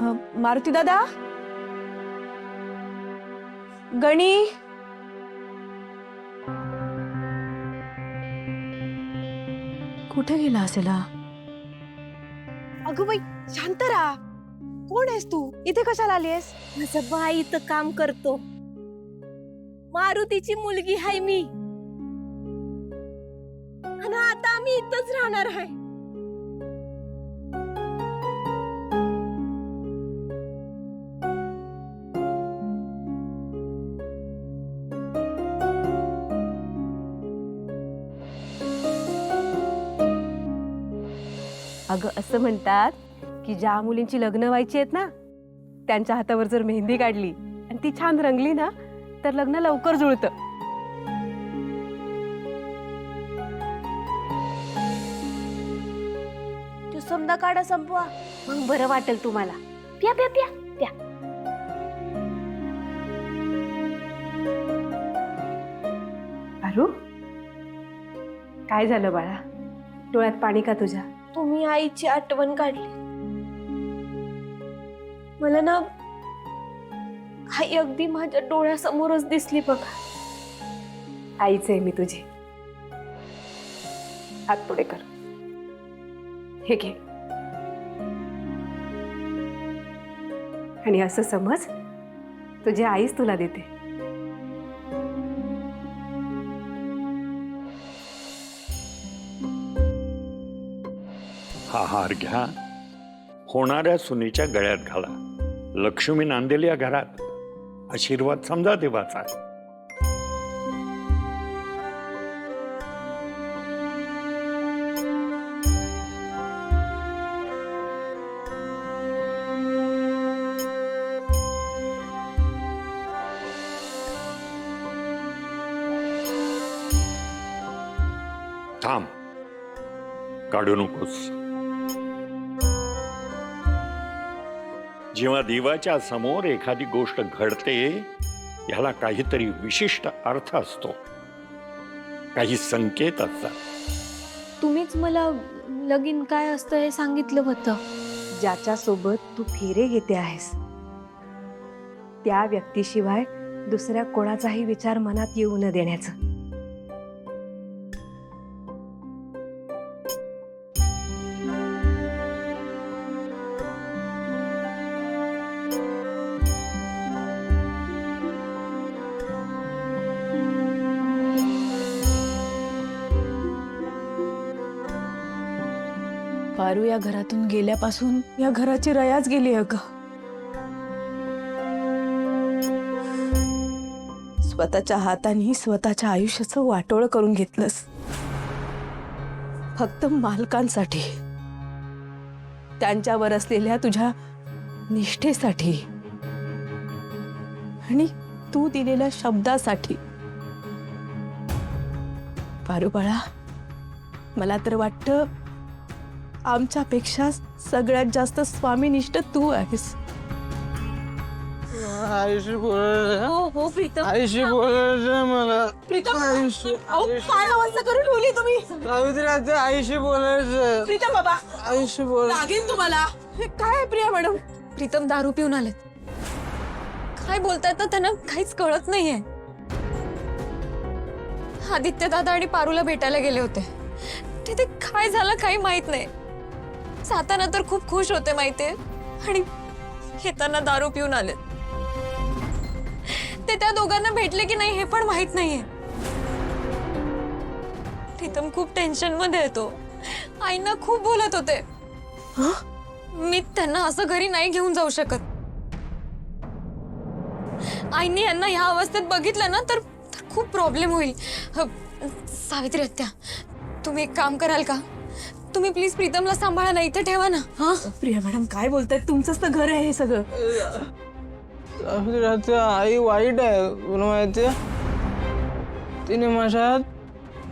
मारुती दादा, गणी, कुठे गेला असेल हा? अगं बाई शांत राहा. कोण आहेस तू? इथे कशाला आलीयस? माझं बाई इथं काम करतो. मारुतीची मुलगी आहे मी. आणि आता आम्ही इथंच राहणार आहे. अगं असं म्हणतात की ज्या मुलींची लग्न व्हायची आहेत ना, त्यांच्या हातावर जर मेहंदी काढली आणि ती छान रंगली ना, तर लग्न लवकर जुळतं. तू समजा काढा संपवा, मग बरं वाटेल तुम्हाला. प्या प्या प्या प्या. अरू, काय झालं बाळा? डोळ्यात पाणी का तुझ्या? तुम्ही आईची आठवण काढली. मला ना आई अगदी माझ्या डोळ्यासमोरच दिसली बघा. आईच आहे मी तुझी. हात पुढे कर. हे घे. आणि असं समज तुझी आईच तुला देते. हा हार घ्या, होणाऱ्या सुनेच्या गळ्यात घाला. लक्ष्मी नांदेल या घरात, आशीर्वाद समजा देवाचा. थांब, काढू नकोस. जेव्हा देवाच्या समोर एखादी गोष्ट घडते, ह्याला काहीतरी विशिष्ट अर्थ असतो, काही संकेत असतात. तुम्हीच मला लगीन काय असतं हे सांगितलं होतं. ज्याच्या सोबत तू फेरे घेते आहेस त्या व्यक्तीशिवाय दुसऱ्या कोणाचाही विचार मनात येऊ न देण्याचं. पारू या घरातून गेल्यापासून या घराची रयाच गेली अगं. स्वतःच्या हाताने स्वतःच्या आयुष्याचं वाटोळ करून घेतलंस, फक्त मालकांसाठी, त्यांच्यावर असलेल्या तुझ्या निष्ठेसाठी आणि तू दिलेल्या शब्दासाठी. पारू बाळा, मला तर वाटतं आमच्यापेक्षा सगळ्यात जास्त स्वामीनिष्ठ तू आहेस. आयुष्य बोलायचं. हो हो प्रीतम. आयुष्य बोलायचं मला. प्रीतम, आयुष्य काय अवस्था करून ठेवली तुम्ही? सावित्री आता आयुष्य बोलायचं. प्रीतम बाबा, आयुष्य बोल. लागेल तुम्हाला. हे काय आहे प्रिया मॅडम? प्रीतम दारू पिऊन आलेत. काय बोलतायत ना त्यांना काहीच कळत नाहीये. आदित्य दादा आणि पारूला भेटायला गेले होते. तिथे काय झालं काही माहित नाही. जाताना तर खूप खुश होते माहितीये, आणि येताना दारू पिऊन आलेत. ते त्या दोघांना भेटले की नाही हे पण माहित नाहीये. प्रीतम खूप टेन्शन मध्ये येतो. आईना खूप बोलत होते. मी त्यांना असं घरी नाही घेऊन जाऊ शकत. आईने यांना ह्या अवस्थेत बघितलं ना तर खूप प्रॉब्लेम होईल. सावित्री आत्या, तुम्ही एक काम कराल का? तुम्ही प्लीज प्रीतमला सांभाळा ना, इथे ठेवा ना. हा प्रिया मॅडम काय बोलतायत? तुमचंच तर घर आहे हे सगळं. सावित्री आता आई वाईट आहे, तुला माहितीये. तिने माझ्या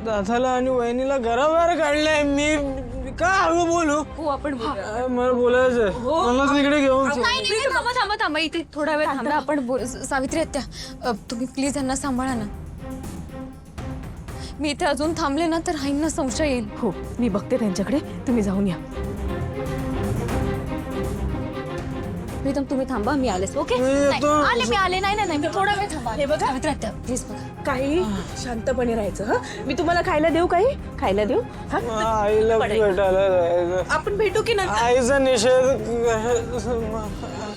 दादाला आणि वहिनीला घराबाहेर काढलंय. मी का हळू बोलू? हो आपण मला बोलायचंय. मला तिकडे घेऊन चल. थांबा थांबा थांबा, इथे थोडा वेळ थांबा. आपण सावित्री आत्या, तुम्ही प्लीज यांना सांभाळा ना. मी इथे अजून थांबले ना तर आईंना संशय येईल. हो, मी बघते त्यांच्याकडे. तुम्ही जाऊन या. प्रीतम तुम्ही थांबा, मी आलेच. ओके मी येतो. मी आले. नाही मी थोडा वेळ थांबा. हे बघा. सावित्री आत्या प्लीज बघा. काही शांतपणे राहायचं. हा, मी तुम्हाला खायला देऊ? काही खायला देऊ? हा, आईला भेटायला जायचं. आपण भेटू की नंतर? आईचा निषेध करायचा.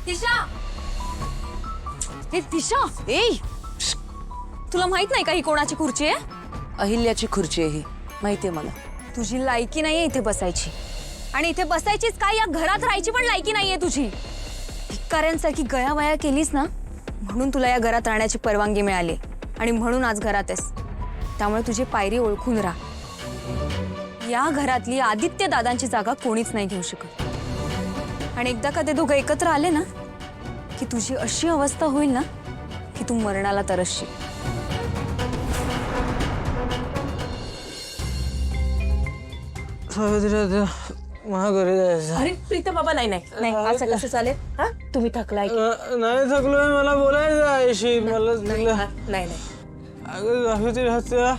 दिशा, हे दिशा, ए तुला माहित नाही का ही कोणाची खुर्ची आहे? अहिल्याची खुर्ची आहे ही, माहितीये मला. तुझी लायकी नाहीये इथे बसायची. आणि इथे बसायचीच काय, या घरात राहायची पण लायकी नाहीये तुझी. भिकाऱ्यांसारखी गयावया केलीस ना, म्हणून तुला या घरात राहण्याची परवानगी मिळाली आणि म्हणून आज घरात आहेस. त्यामुळे तुझी पायरी ओळखून राहा. या घरातली आदित्य दादांची जागा कोणीच नाही घेऊ शकत. आणि एकदा का ते दोघं एकत्र आले ना की तुझी अशी अवस्था होईल ना की तू मरणाला तरसशील. सावित्री आता मला घरी जायचं. अरे प्रीतम बाबा, नाही नाही नाही, असं कसं चालेल? हा, तुम्ही थकलाय की? नाही थकलोय, मला बोलायचं आईशी. मला नाही तुला हा, नाही नाही. अगं सावित्री हत्या,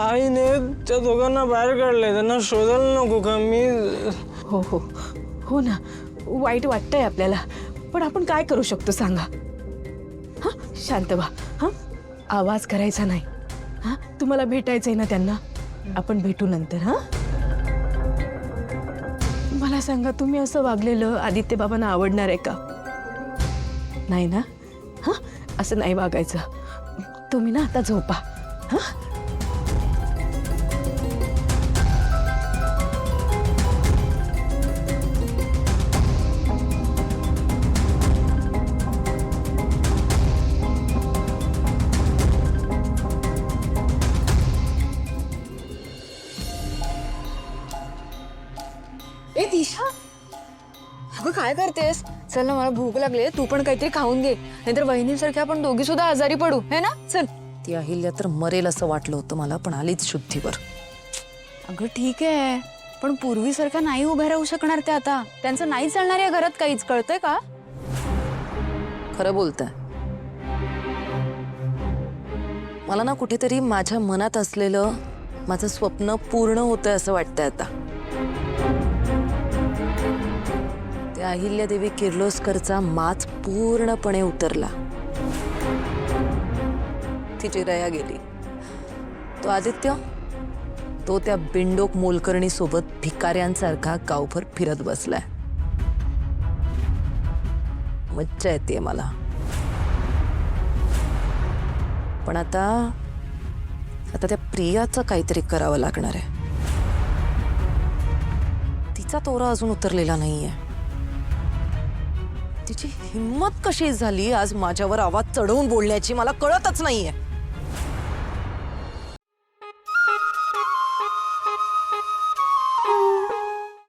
आईने त्या दोघांना बाहेर काढलंय. त्यांना शोधायला नको का? मी हो हो हो ना, वाईट वाटतंय आपल्याला, पण आपण काय करू शकतो सांगा? हा, शांत व्हा. हा, आवाज करायचा नाही. हा, तुम्हाला भेटायचंय ना त्यांना? आपण भेटू नंतर. हा, मला सांगा, तुम्ही असं वागलेलं आदित्य बाबांना आवडणार आहे का? नाही ना? हा, असं नाही वागायचं. तुम्ही ना आता झोपा. हा, ए दिशा, अगं काय करतेस? चल ना, मला भूक लागली. तू पण काहीतरी खाऊन घे, नाहीतर वहिनीसारख्या आपण दोघी सुद्धा आजारी पडू, है ना? चल. ती अहिल्या तर मरेल असं वाटलं होतं मला, पण आलीच शुद्धीवर. अगं ठीक आहे, पण पूर्वीसारख्या नाही उभ्या राहू शकणार त्या आता. त्यांचं नाही चालणार या घरात काहीच, कळतंय का? खरं बोलताय. मला ना कुठेतरी माझ्या मनात असलेलं माझं स्वप्न पूर्ण होतंय असं वाटतंय आता. त्या अहिल्यादेवी किर्लोस्करचा माज पूर्णपणे उतरला. तिची रया गेली. तो आदित्य, तो त्या बिंडोक मोलकर्णी सोबत भिकाऱ्यांसारखा गावभर फिरत बसलाय. मज्जा येते मला. पण आता त्या प्रियाचं काहीतरी करावं लागणार आहे. तिचा तोरा अजून उतरलेला नाहीये. तिची हिम्मत कशी झाली आज माझ्यावर आवाज चढवून बोलण्याची, मला कळतच नाहीये.